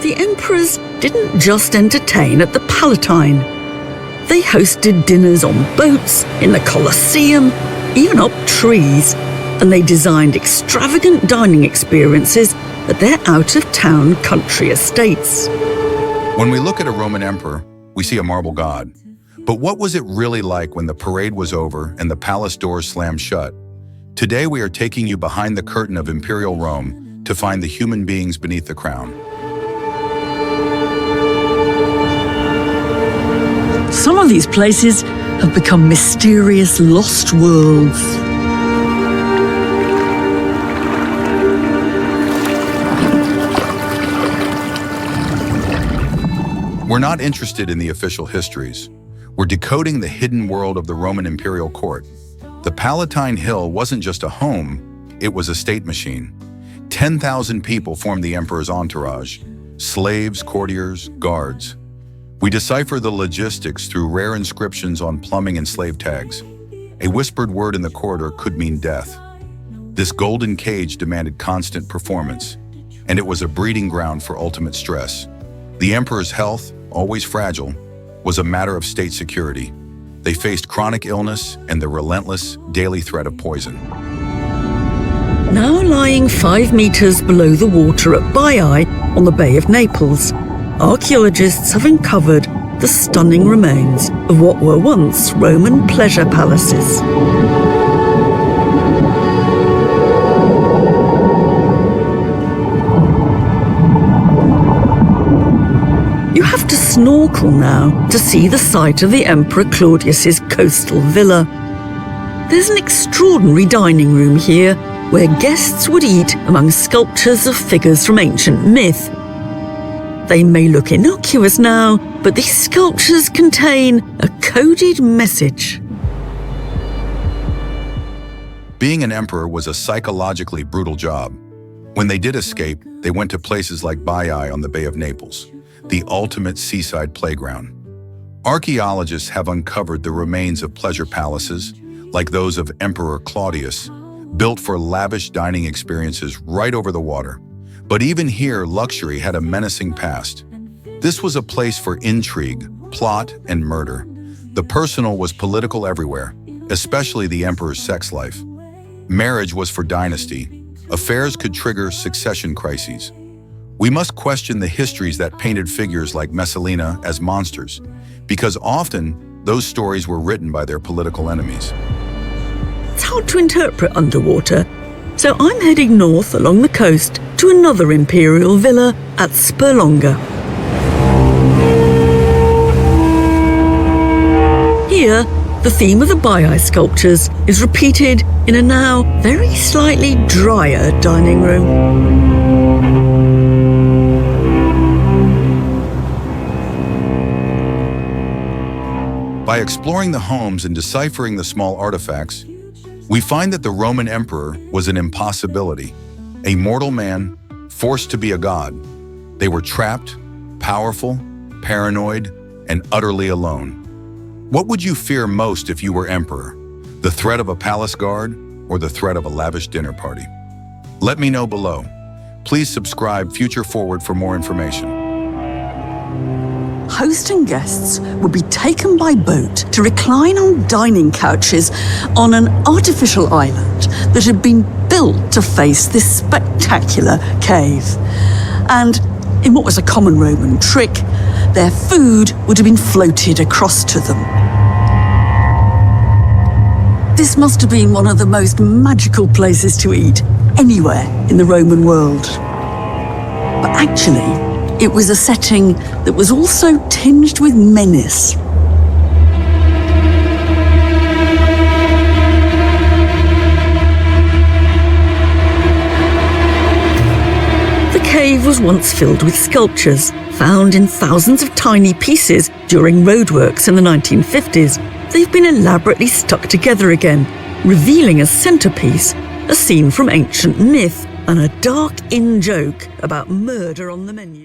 The emperors didn't just entertain at the Palatine. They hosted dinners on boats, in the Colosseum, even up trees, and they designed extravagant dining experiences at their out-of-town country estates. When we look at a Roman emperor, we see a marble god. But what was it really like when the parade was over and the palace doors slammed shut? Today we are taking you behind the curtain of Imperial Rome to find the human beings beneath the crown. Some of these places have become mysterious lost worlds. We're not interested in the official histories. We're decoding the hidden world of the Roman imperial court. The Palatine Hill wasn't just a home, it was a state machine. 10,000 people formed the emperor's entourage: slaves, courtiers, guards. We decipher the logistics through rare inscriptions on plumbing and slave tags. A whispered word in the corridor could mean death. This golden cage demanded constant performance, and it was a breeding ground for ultimate stress. The emperor's health, always fragile, was a matter of state security. They faced chronic illness and the relentless daily threat of poison. Now lying 5 meters below the water at Baiae on the Bay of Naples, archaeologists have uncovered the stunning remains of what were once Roman pleasure palaces. You have to snorkel now to see the site of the Emperor Claudius's coastal villa. There's an extraordinary dining room here where guests would eat among sculptures of figures from ancient myth. They may look innocuous now, but these sculptures contain a coded message. Being an emperor was a psychologically brutal job. When they did escape, they went to places like Baiae on the Bay of Naples, the ultimate seaside playground. Archaeologists have uncovered the remains of pleasure palaces, like those of Emperor Claudius, built for lavish dining experiences right over the water. But even here, luxury had a menacing past. This was a place for intrigue, plot, and murder. The personal was political everywhere, especially the emperor's sex life. Marriage was for dynasty. Affairs could trigger succession crises. We must question the histories that painted figures like Messalina as monsters, because often those stories were written by their political enemies. It's hard to interpret underwater, so I'm heading north along the coast to another imperial villa at Sperlonga. Here, the theme of the Baiae sculptures is repeated in a now very slightly drier dining room. By exploring the homes and deciphering the small artifacts, we find that the Roman emperor was an impossibility, a mortal man forced to be a god. They were trapped, powerful, paranoid, and utterly alone. What would you fear most if you were emperor? The threat of a palace guard or the threat of a lavish dinner party? Let me know below. Please subscribe Future Forward for more information. Host and guests would be taken by boat to recline on dining couches on an artificial island that had been built to face this spectacular cave. And in what was a common Roman trick, their food would have been floated across to them. This must have been one of the most magical places to eat anywhere in the Roman world. But actually, it was a setting that was also tinged with menace. The cave was once filled with sculptures, found in thousands of tiny pieces during roadworks in the 1950s. They've been elaborately stuck together again, revealing as centerpiece a scene from ancient myth and a dark in-joke about murder on the menu.